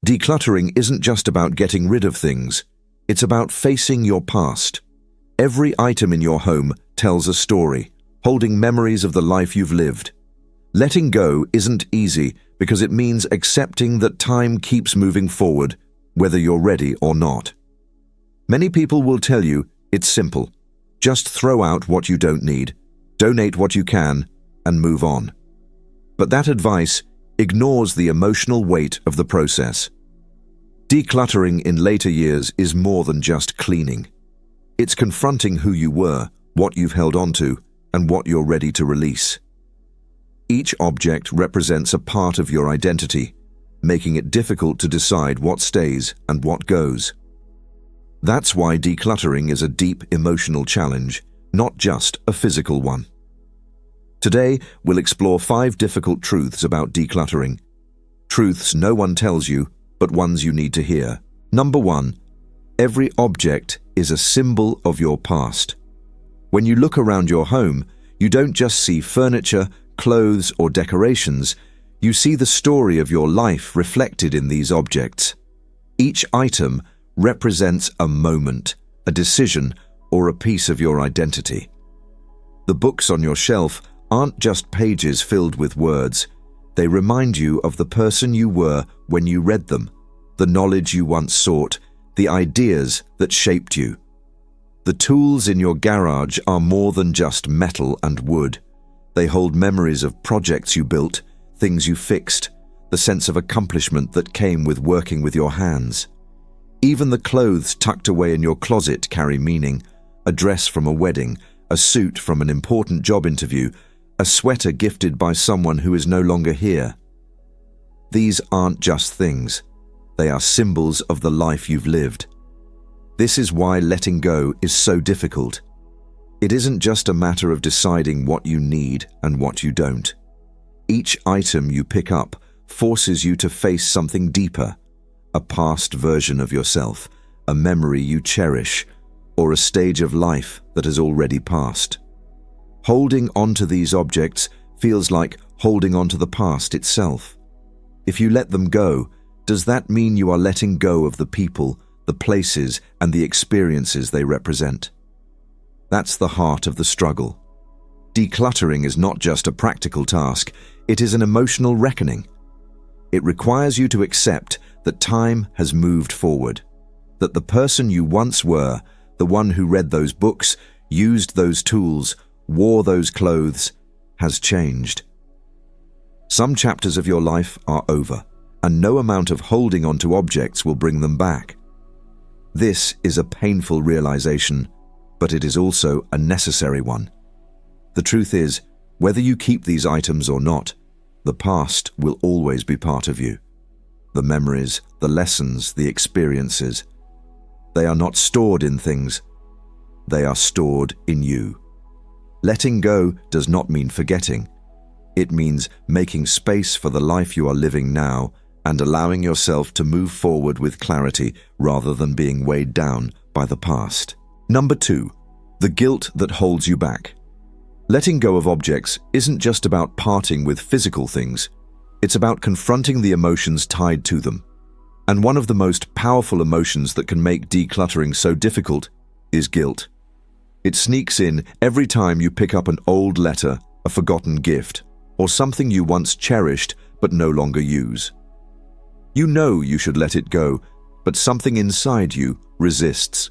Decluttering isn't just about getting rid of things. It's about facing your past. Every item in your home tells a story, holding memories of the life you've lived. Letting go isn't easy because it means accepting that time keeps moving forward, whether you're ready or not. Many people will tell you it's simple. Just throw out what you don't need, donate what you can, and move on. But that advice ignores the emotional weight of the process. Decluttering in later years is more than just cleaning. It's confronting who you were, what you've held onto, and what you're ready to release. Each object represents a part of your identity, making it difficult to decide what stays and what goes. That's why decluttering is a deep emotional challenge, not just a physical one. Today, we'll explore 5 difficult truths about decluttering. Truths no one tells you, but ones you need to hear. Number 1. Every object is a symbol of your past. When you look around your home, you don't just see furniture, clothes, or decorations. You see the story of your life reflected in these objects. Each item represents a moment, a decision, or a piece of your identity. The books on your shelf aren't just pages filled with words. They remind you of the person you were when you read them, the knowledge you once sought, the ideas that shaped you. The tools in your garage are more than just metal and wood. They hold memories of projects you built, things you fixed, the sense of accomplishment that came with working with your hands. Even the clothes tucked away in your closet carry meaning. A dress from a wedding, a suit from an important job interview, a sweater gifted by someone who is no longer here. These aren't just things. They are symbols of the life you've lived. This is why letting go is so difficult. It isn't just a matter of deciding what you need and what you don't. Each item you pick up forces you to face something deeper, a past version of yourself, a memory you cherish, or a stage of life that has already passed. Holding onto these objects feels like holding onto the past itself. If you let them go, does that mean you are letting go of the people, the places, and the experiences they represent? That's the heart of the struggle. Decluttering is not just a practical task, it is an emotional reckoning. It requires you to accept that time has moved forward, that the person you once were, the one who read those books, used those tools, wore those clothes, has changed. Some chapters of your life are over, and no amount of holding onto objects will bring them back. This is a painful realization, but it is also a necessary one. The truth is, whether you keep these items or not, the past will always be part of you. The memories, the lessons, the experiences. They are not stored in things. They are stored in you. Letting go does not mean forgetting. It means making space for the life you are living now and allowing yourself to move forward with clarity rather than being weighed down by the past. Number 2, the guilt that holds you back. Letting go of objects isn't just about parting with physical things. It's about confronting the emotions tied to them. And one of the most powerful emotions that can make decluttering so difficult is guilt. It sneaks in every time you pick up an old letter, a forgotten gift, or something you once cherished but no longer use. You know you should let it go, but something inside you resists.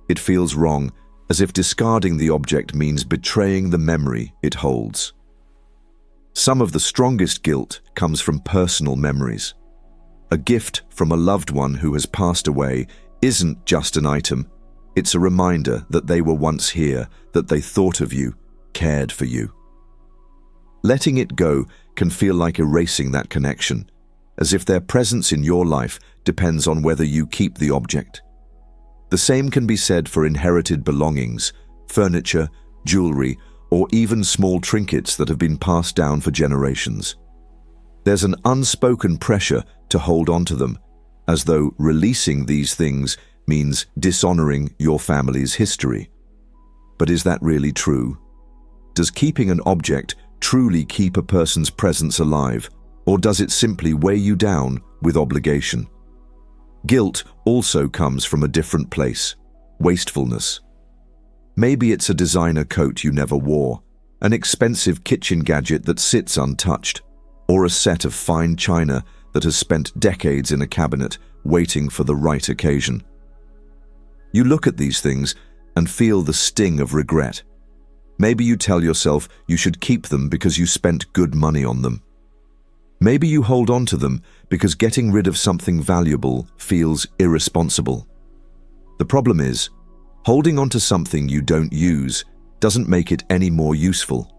It feels wrong, as if discarding the object means betraying the memory it holds. Some of the strongest guilt comes from personal memories. A gift from a loved one who has passed away isn't just an item. It's a reminder that they were once here, that they thought of you, cared for you. Letting it go can feel like erasing that connection, as if their presence in your life depends on whether you keep the object. The same can be said for inherited belongings, furniture, jewelry, or even small trinkets that have been passed down for generations. There's an unspoken pressure to hold on to them, as though releasing these things means dishonoring your family's history. But is that really true? Does keeping an object truly keep a person's presence alive, or does it simply weigh you down with obligation? Guilt also comes from a different place: wastefulness. Maybe it's a designer coat you never wore, an expensive kitchen gadget that sits untouched, or a set of fine china that has spent decades in a cabinet waiting for the right occasion. You look at these things and feel the sting of regret. Maybe you tell yourself you should keep them because you spent good money on them. Maybe you hold on to them because getting rid of something valuable feels irresponsible. The problem is, holding on to something you don't use doesn't make it any more useful.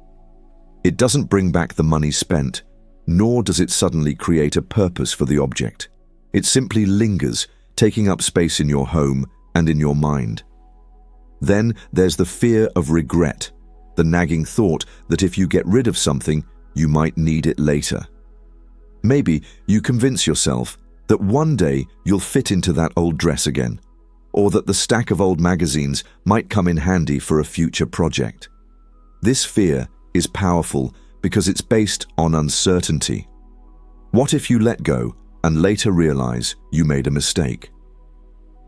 It doesn't bring back the money spent, nor does it suddenly create a purpose for the object. It simply lingers, taking up space in your home and in your mind. Then there's the fear of regret, the nagging thought that if you get rid of something, you might need it later. Maybe you convince yourself that one day you'll fit into that old dress again, or that the stack of old magazines might come in handy for a future project. This fear is powerful because it's based on uncertainty. What if you let go and later realize you made a mistake?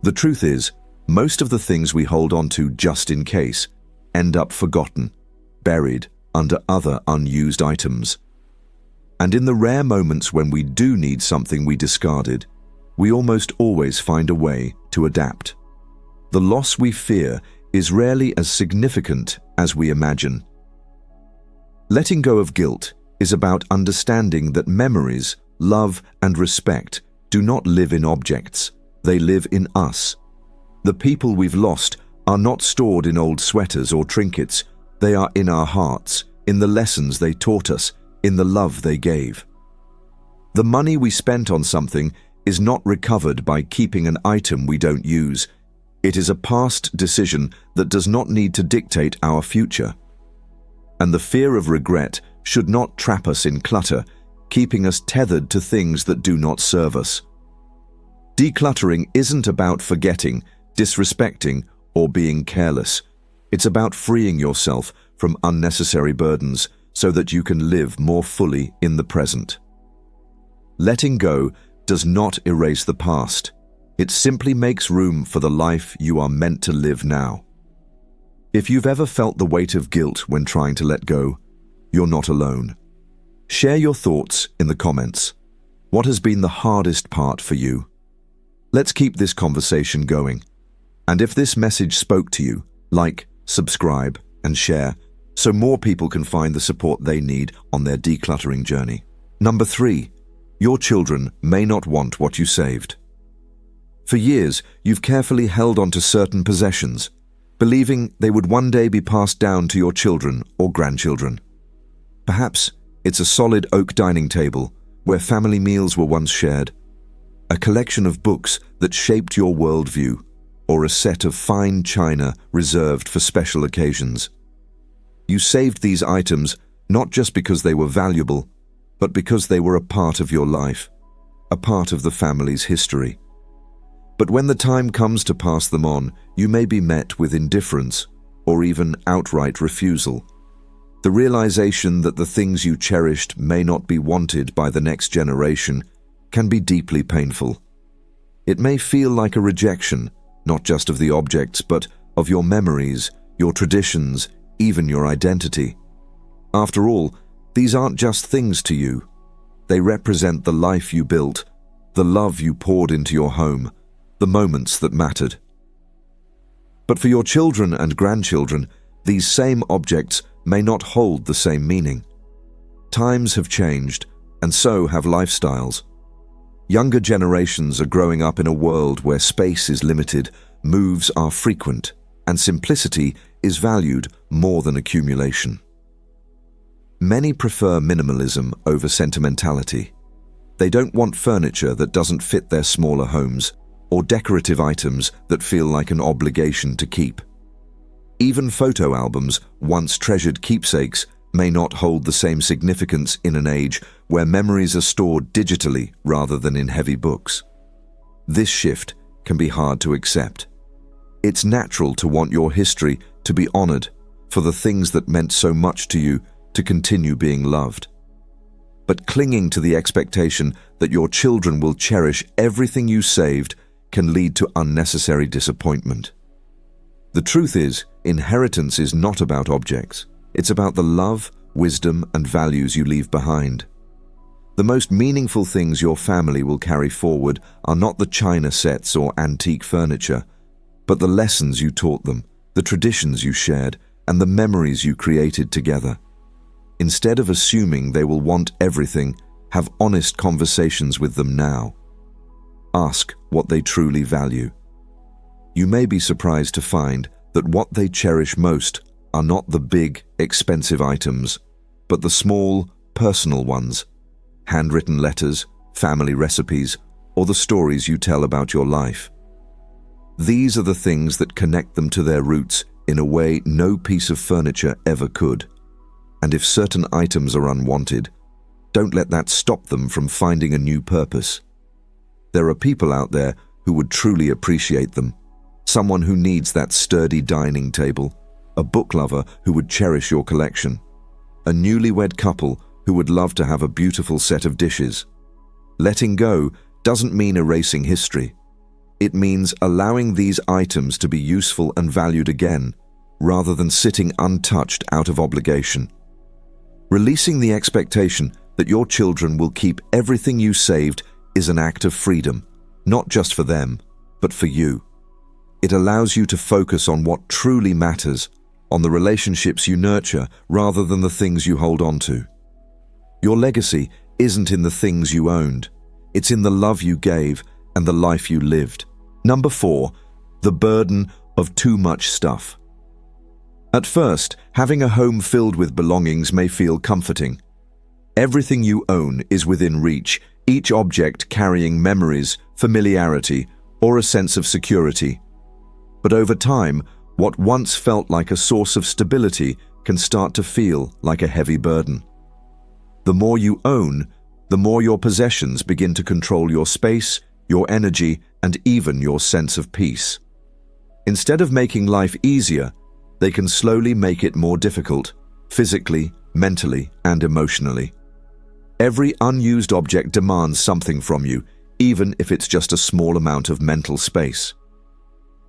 The truth is, most of the things we hold on to just in case end up forgotten, buried under other unused items. And in the rare moments when we do need something we discarded, we almost always find a way to adapt. The loss we fear is rarely as significant as we imagine. Letting go of guilt is about understanding that memories, love, and respect do not live in objects. They live in us. The people we've lost are not stored in old sweaters or trinkets. They are in our hearts, in the lessons they taught us, in the love they gave. The money we spent on something is not recovered by keeping an item we don't use. It is a past decision that does not need to dictate our future. And the fear of regret should not trap us in clutter, keeping us tethered to things that do not serve us. Decluttering isn't about forgetting, disrespecting, or being careless. It's about freeing yourself from unnecessary burdens so that you can live more fully in the present. Letting go does not erase the past. It simply makes room for the life you are meant to live now. If you've ever felt the weight of guilt when trying to let go, you're not alone. Share your thoughts in the comments. What has been the hardest part for you? Let's keep this conversation going. And if this message spoke to you, like, subscribe, and share so more people can find the support they need on their decluttering journey. Number 3, your children may not want what you saved. For years, you've carefully held on to certain possessions, believing they would one day be passed down to your children or grandchildren. Perhaps it's a solid oak dining table where family meals were once shared, a collection of books that shaped your worldview, or a set of fine china reserved for special occasions. You saved these items not just because they were valuable, but because they were a part of your life, a part of the family's history. But when the time comes to pass them on, you may be met with indifference or even outright refusal. The realization that the things you cherished may not be wanted by the next generation can be deeply painful. It may feel like a rejection, not just of the objects, but of your memories, your traditions, even your identity. After all, these aren't just things to you. They represent the life you built, the love you poured into your home, the moments that mattered. But for your children and grandchildren, these same objects may not hold the same meaning. Times have changed, and so have lifestyles. Younger generations are growing up in a world where space is limited, moves are frequent, and simplicity is valued more than accumulation. Many prefer minimalism over sentimentality. They don't want furniture that doesn't fit their smaller homes, or decorative items that feel like an obligation to keep. Even photo albums, once treasured keepsakes, may not hold the same significance in an age where memories are stored digitally rather than in heavy books. This shift can be hard to accept. It's natural to want your history to be honored, for the things that meant so much to you to continue being loved. But clinging to the expectation that your children will cherish everything you saved can lead to unnecessary disappointment. The truth is, inheritance is not about objects. It's about the love, wisdom, and values you leave behind. The most meaningful things your family will carry forward are not the china sets or antique furniture, but the lessons you taught them, the traditions you shared, and the memories you created together. Instead of assuming they will want everything, have honest conversations with them now. Ask what they truly value. You may be surprised to find that what they cherish most are not the big, expensive items, but the small, personal ones. Handwritten letters, family recipes, or the stories you tell about your life. These are the things that connect them to their roots in a way no piece of furniture ever could. And if certain items are unwanted, don't let that stop them from finding a new purpose. There are people out there who would truly appreciate them. Someone who needs that sturdy dining table, a book lover who would cherish your collection, a newlywed couple who would love to have a beautiful set of dishes. Letting go doesn't mean erasing history. It means allowing these items to be useful and valued again, rather than sitting untouched out of obligation. Releasing the expectation that your children will keep everything you saved is an act of freedom, not just for them, but for you. It allows you to focus on what truly matters, on the relationships you nurture rather than the things you hold on to. Your legacy isn't in the things you owned. It's in the love you gave and the life you lived. Number 4, the burden of too much stuff. At first, having a home filled with belongings may feel comforting. Everything you own is within reach, each object carrying memories, familiarity, or a sense of security. But over time, what once felt like a source of stability can start to feel like a heavy burden. The more you own, the more your possessions begin to control your space, your energy, and even your sense of peace. Instead of making life easier, they can slowly make it more difficult, physically, mentally, and emotionally. Every unused object demands something from you, even if it's just a small amount of mental space.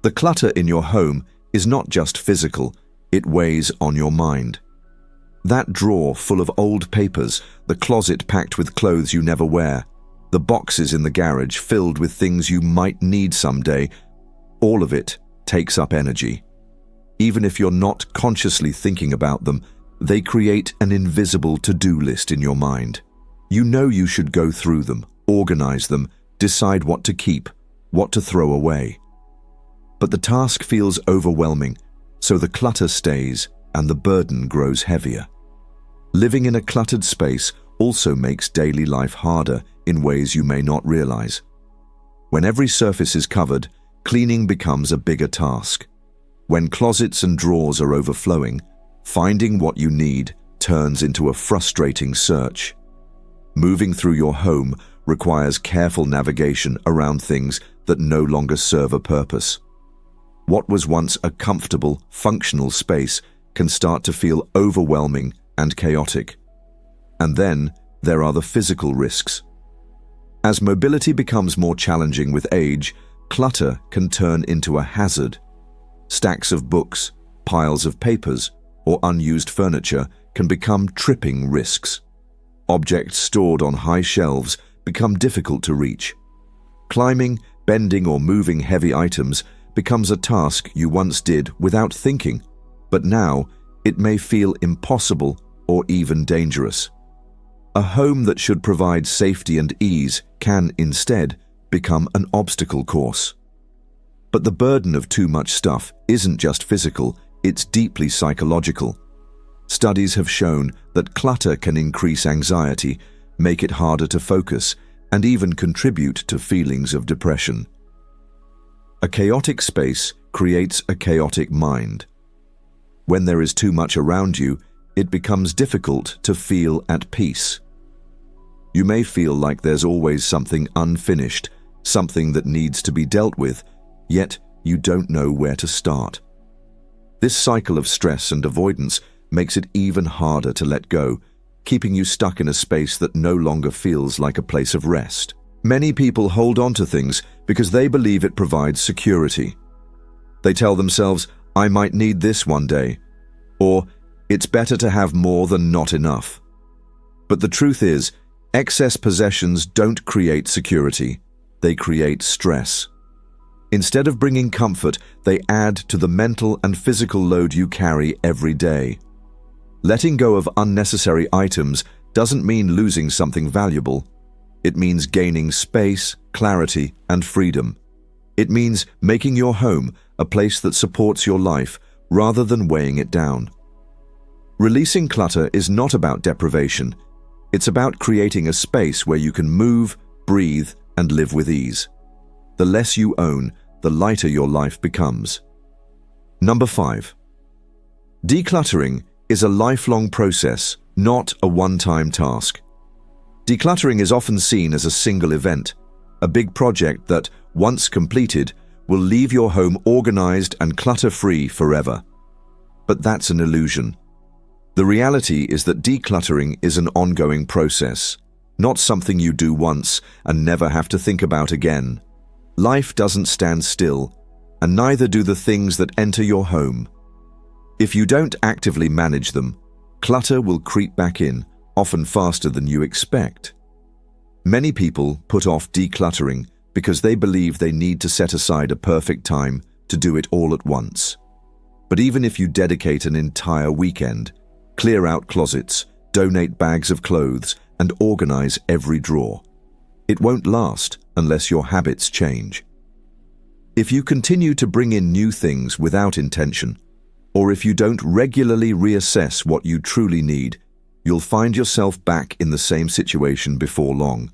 The clutter in your home is not just physical, it weighs on your mind. That drawer full of old papers, the closet packed with clothes you never wear, the boxes in the garage filled with things you might need someday, all of it takes up energy. Even if you're not consciously thinking about them, they create an invisible to-do list in your mind. You know you should go through them, organize them, decide what to keep, what to throw away. But the task feels overwhelming, so the clutter stays and the burden grows heavier. Living in a cluttered space also makes daily life harder in ways you may not realize. When every surface is covered, cleaning becomes a bigger task. When closets and drawers are overflowing, finding what you need turns into a frustrating search. Moving through your home requires careful navigation around things that no longer serve a purpose. What was once a comfortable, functional space can start to feel overwhelming and chaotic. And then there are the physical risks. As mobility becomes more challenging with age, clutter can turn into a hazard. Stacks of books, piles of papers, or unused furniture can become tripping risks. Objects stored on high shelves become difficult to reach. Climbing, bending, or moving heavy items becomes a task you once did without thinking, but now it may feel impossible or even dangerous. A home that should provide safety and ease can instead become an obstacle course. But the burden of too much stuff isn't just physical, it's deeply psychological. Studies have shown that clutter can increase anxiety, make it harder to focus, and even contribute to feelings of depression. A chaotic space creates a chaotic mind. When there is too much around you, it becomes difficult to feel at peace. You may feel like there's always something unfinished, something that needs to be dealt with, yet you don't know where to start. This cycle of stress and avoidance makes it even harder to let go, keeping you stuck in a space that no longer feels like a place of rest. Many people hold on to things because they believe it provides security. They tell themselves, "I might need this one day," or "It's better to have more than not enough." But the truth is, excess possessions don't create security, they create stress. Instead of bringing comfort, they add to the mental and physical load you carry every day. Letting go of unnecessary items doesn't mean losing something valuable. It means gaining space, clarity, and freedom. It means making your home a place that supports your life rather than weighing it down. Releasing clutter is not about deprivation. It's about creating a space where you can move, breathe, and live with ease. The less you own, the lighter your life becomes. Number 5. Decluttering is a lifelong process, not a one-time task. Decluttering is often seen as a single event, a big project that, once completed, will leave your home organized and clutter-free forever. But that's an illusion. The reality is that decluttering is an ongoing process, not something you do once and never have to think about again. Life doesn't stand still, and neither do the things that enter your home. If you don't actively manage them, clutter will creep back in, often faster than you expect. Many people put off decluttering because they believe they need to set aside a perfect time to do it all at once. But even if you dedicate an entire weekend, clear out closets, donate bags of clothes, and organize every drawer, it won't last unless your habits change. If you continue to bring in new things without intention, or if you don't regularly reassess what you truly need, you'll find yourself back in the same situation before long.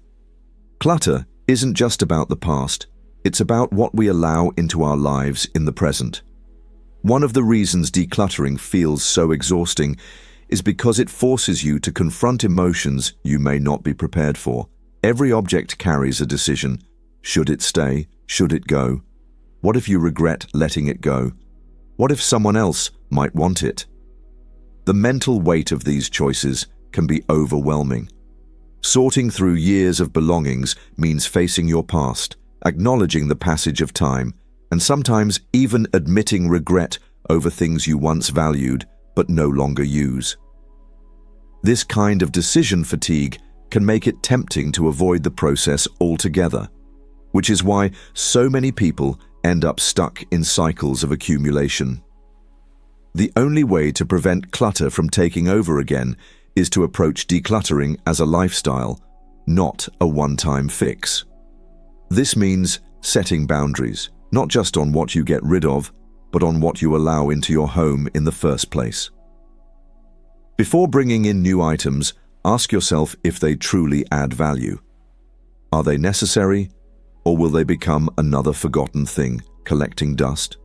Clutter isn't just about the past, it's about what we allow into our lives in the present. One of the reasons decluttering feels so exhausting is because it forces you to confront emotions you may not be prepared for. Every object carries a decision. Should it stay? Should it go? What if you regret letting it go? What if someone else might want it? The mental weight of these choices can be overwhelming. Sorting through years of belongings means facing your past, acknowledging the passage of time, and sometimes even admitting regret over things you once valued but no longer use. This kind of decision fatigue can make it tempting to avoid the process altogether, which is why so many people end up stuck in cycles of accumulation. The only way to prevent clutter from taking over again is to approach decluttering as a lifestyle, not a one-time fix. This means setting boundaries, not just on what you get rid of, but on what you allow into your home in the first place. Before bringing in new items, ask yourself if they truly add value. Are they necessary, or will they become another forgotten thing, collecting dust?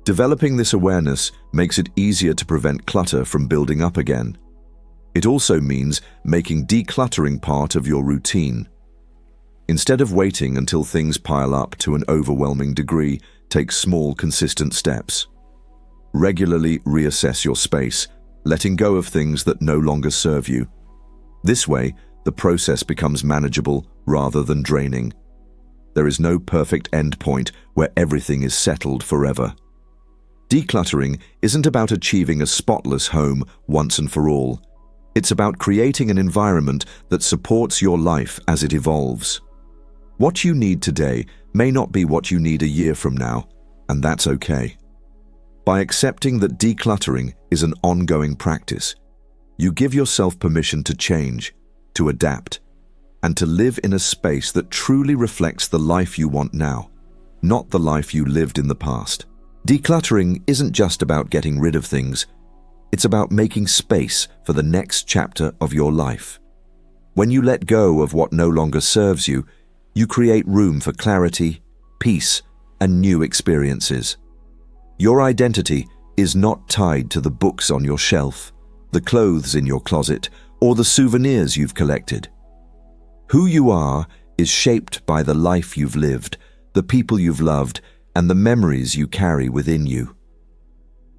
Developing this awareness makes it easier to prevent clutter from building up again. It also means making decluttering part of your routine. Instead of waiting until things pile up to an overwhelming degree, take small, consistent steps. Regularly reassess your space, letting go of things that no longer serve you. This way, the process becomes manageable rather than draining. There is no perfect endpoint where everything is settled forever. Decluttering isn't about achieving a spotless home once and for all. It's about creating an environment that supports your life as it evolves. What you need today may not be what you need a year from now, and that's okay. By accepting that decluttering is an ongoing practice, you give yourself permission to change, to adapt, and to live in a space that truly reflects the life you want now, not the life you lived in the past. Decluttering isn't just about getting rid of things, it's about making space for the next chapter of your life. When you let go of what no longer serves you, you create room for clarity, peace, and new experiences. Your identity is not tied to the books on your shelf, the clothes in your closet, or the souvenirs you've collected. Who you are is shaped by the life you've lived, the people you've loved, and the memories you carry within you.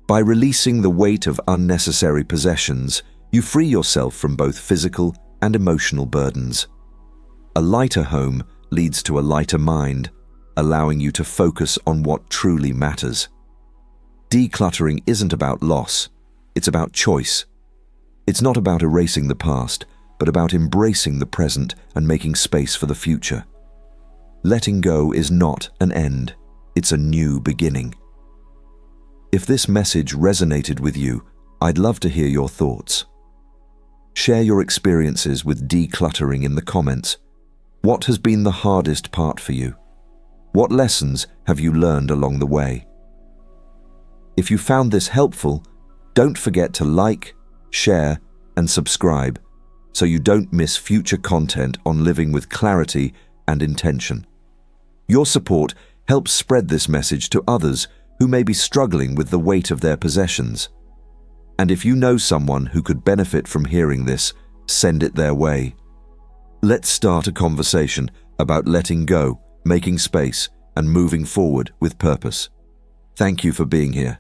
By releasing the weight of unnecessary possessions, you free yourself from both physical and emotional burdens. A lighter home leads to a lighter mind, allowing you to focus on what truly matters. Decluttering isn't about loss, it's about choice. It's not about erasing the past, but about embracing the present and making space for the future. Letting go is not an end, it's a new beginning. If this message resonated with you, I'd love to hear your thoughts. Share your experiences with decluttering in the comments. What has been the hardest part for you? What lessons have you learned along the way? If you found this helpful, don't forget to like, share, and subscribe so you don't miss future content on living with clarity and intention. Your support helps spread this message to others who may be struggling with the weight of their possessions. And if you know someone who could benefit from hearing this, send it their way. Let's start a conversation about letting go, making space, and moving forward with purpose. Thank you for being here.